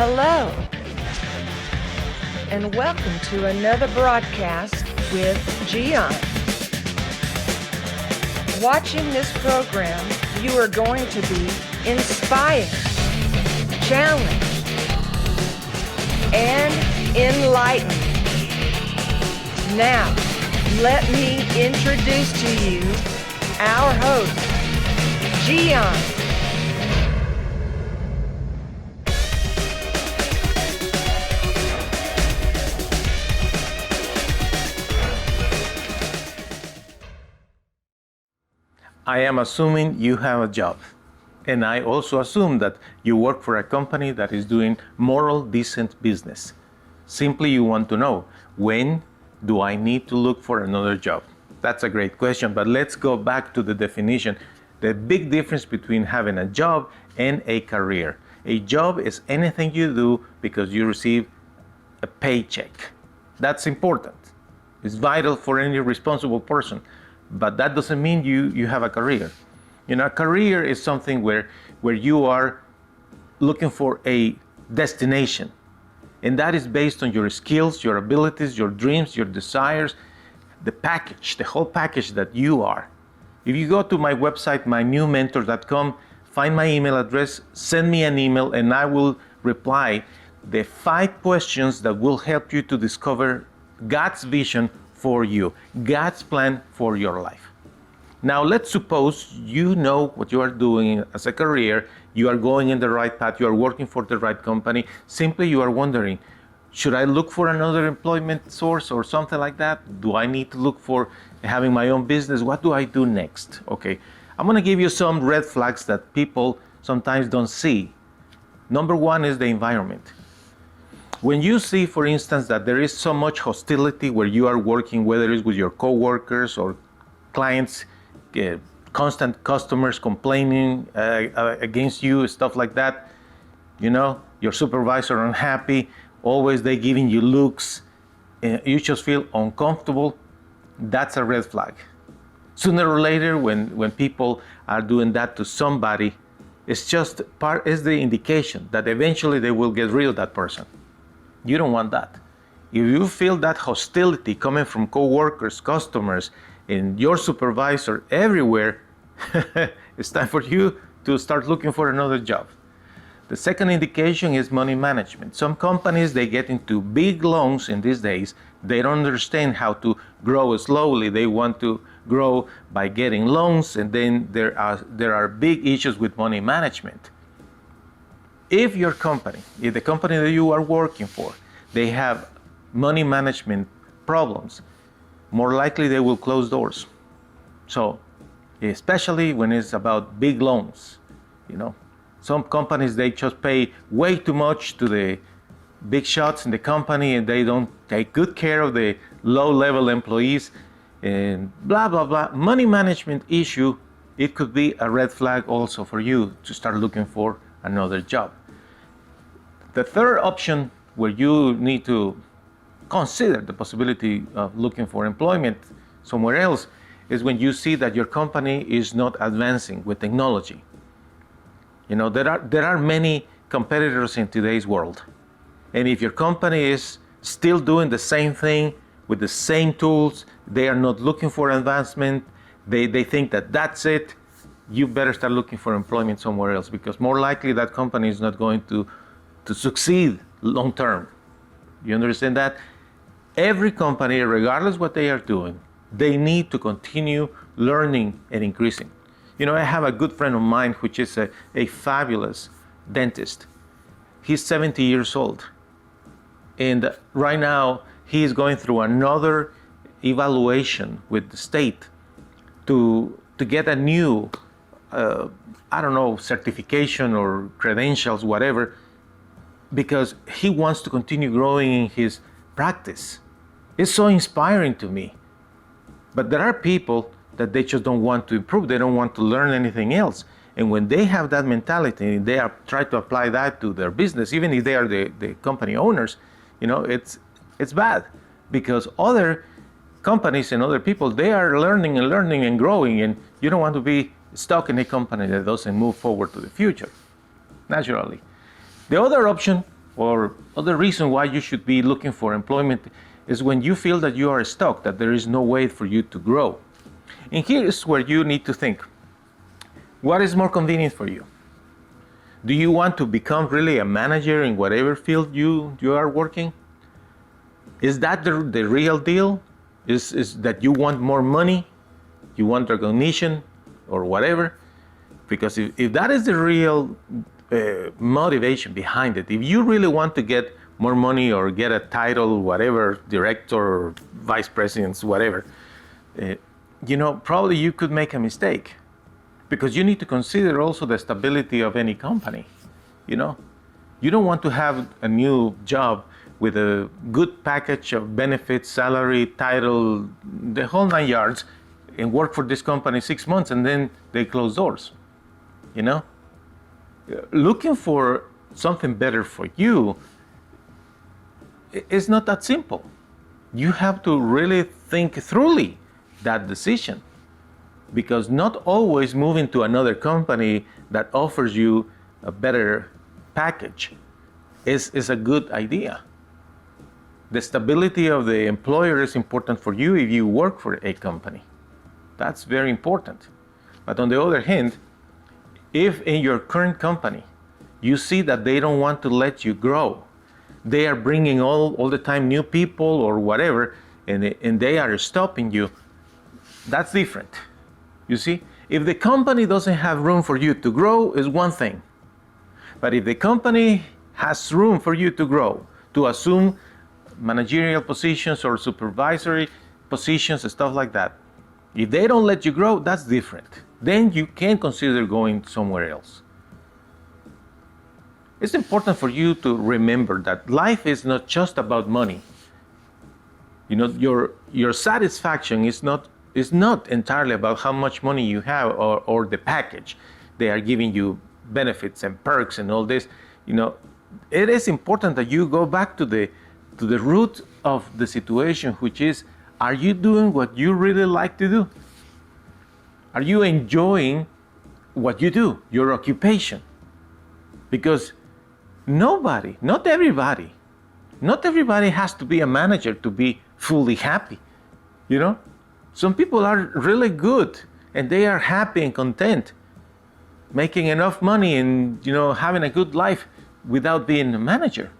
Hello, and welcome to another broadcast with Gian. Watching this program, you are going to be inspired, challenged, and enlightened. Now, let me introduce to you our host, Gian. I am assuming you have a job. And I also assume that you work for a company that is doing moral, decent business. Simply you want to know, when do I need to look for another job? That's a great question, but let's go back to the definition. The big difference between having a job and a career. A job is anything you do because you receive a paycheck. That's important. It's vital for any responsible person. But that doesn't mean you have a career. You know, a career is something where you are looking for a destination. And that is based on your skills, your abilities, your dreams, your desires, the package, the whole package that you are. If you go to my website, mynewmentor.com, find my email address, send me an email, and I will reply the 5 questions that will help you to discover God's vision for you, God's plan for your life. Now let's suppose you know what you are doing as a career, you are going in the right path, you are working for the right company, simply you are wondering, should I look for another employment source or something like that? Do I need to look for having my own business? What do I do next? Okay, I'm gonna give you some red flags that people sometimes don't see. Number 1 is the environment. When you see, for instance, that there is so much hostility where you are working, whether it's with your coworkers or clients, constant customers complaining against you, stuff like that, you know, your supervisor unhappy, always they giving you looks, you just feel uncomfortable, that's a red flag. Sooner or later, when people are doing that to somebody, it's the indication that eventually they will get rid of that person. You don't want that. If you feel that hostility coming from coworkers, customers, and your supervisor everywhere, it's time for you to start looking for another job. The second indication is money management. Some companies, they get into big loans in these days. They don't understand how to grow slowly. They want to grow by getting loans, and then there are big issues with money management. If the company that you are working for, they have money management problems, more likely they will close doors. So, especially when it's about big loans, you know, some companies, they just pay way too much to the big shots in the company, and they don't take good care of the low-level employees, and blah, blah, blah. Money management issue, it could be a red flag also for you to start looking for another job. The third option where you need to consider the possibility of looking for employment somewhere else is when you see that your company is not advancing with technology. You know, there are many competitors in today's world. And if your company is still doing the same thing with the same tools, they are not looking for advancement, they think that that's it, you better start looking for employment somewhere else, because more likely that company is not going to succeed long term. You understand that? Every company, regardless what they are doing, they need to continue learning and increasing. You know, I have a good friend of mine which is a fabulous dentist. He's 70 years old. And right now he is going through another evaluation with the state to get a new, certification or credentials, whatever, because he wants to continue growing in his practice. It's so inspiring to me. But there are people that they just don't want to improve. They don't want to learn anything else. And when they have that mentality, they are try to apply that to their business, even if they are the company owners, you know, it's bad, because other companies and other people, they are learning and growing, and you don't want to be stuck in a company that doesn't move forward to the future, naturally. The other option or other reason why you should be looking for employment is when you feel that you are stuck, that there is no way for you to grow. And here is where you need to think, what is more convenient for you? Do you want to become really a manager in whatever field you are working? Is that the real deal? Is that you want more money? You want recognition or whatever? Because if that is the real motivation behind it, if you really want to get more money or get a title, whatever, director, vice presidents, whatever, probably you could make a mistake, because you need to consider also the stability of any company. You don't want to have a new job with a good package of benefits, salary, title, the whole 9 yards, and work for this company 6 months and then they close doors. Looking for something better for you is not that simple. You have to really think thoroughly that decision, because not always moving to another company that offers you a better package is a good idea. The stability of the employer is important for you if you work for a company. That's very important. But on the other hand, if in your current company you see that they don't want to let you grow, they are bringing all the time new people or whatever, and they are stopping you, that's different. You see, if the company doesn't have room for you to grow, is one thing. But if the company has room for you to grow, to assume managerial positions or supervisory positions, stuff like that, if they don't let you grow, that's different. Then you can consider going somewhere else. It's important for you to remember that life is not just about money. Your satisfaction is not entirely about how much money you have or the package. They are giving you benefits and perks and all this. It is important that you go back to the root of the situation, which is, are you doing what you really like to do? Are you enjoying what you do, your occupation? Because not everybody has to be a manager to be fully happy. Some people are really good and they are happy and content, making enough money and having a good life without being a manager.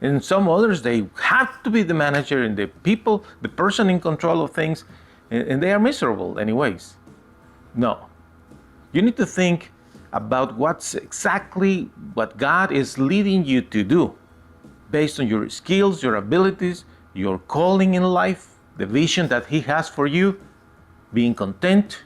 And some others, they have to be the manager and the person in control of things, and they are miserable anyways. No. You need to think about what's exactly what God is leading you to do based on your skills, your abilities, your calling in life, the vision that He has for you, being content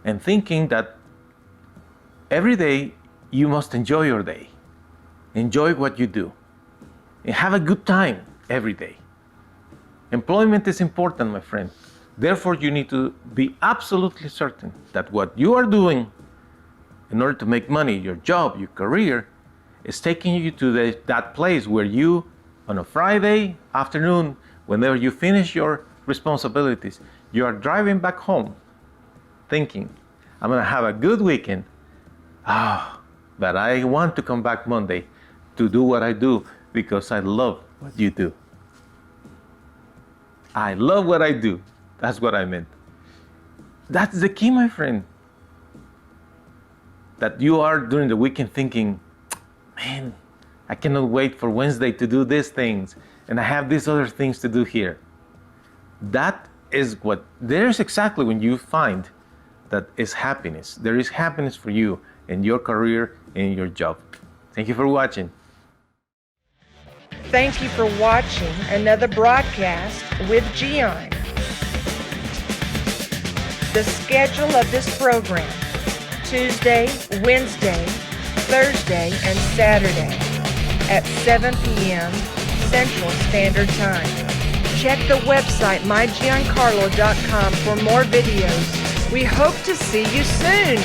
and thinking that every day you must enjoy your day. Enjoy what you do and have a good time every day. Employment is important, my friend. Therefore, you need to be absolutely certain that what you are doing in order to make money, your job, your career, is taking you to that place where you, on a Friday afternoon, whenever you finish your responsibilities, you are driving back home thinking, I'm going to have a good weekend. But I want to come back Monday to do what I do because I love what you do. I love what I do. That's what I meant. That's the key, my friend. That you are during the weekend thinking, man, I cannot wait for Wednesday to do these things, and I have these other things to do here. There's exactly when you find that is happiness. There is happiness for you in your career and your job. Thank you for watching. Thank you for watching another broadcast with Gian. The schedule of this program: Tuesday, Wednesday, Thursday, and Saturday at 7 p.m. Central Standard Time. Check the website mygiancarlo.com for more videos. We hope to see you soon.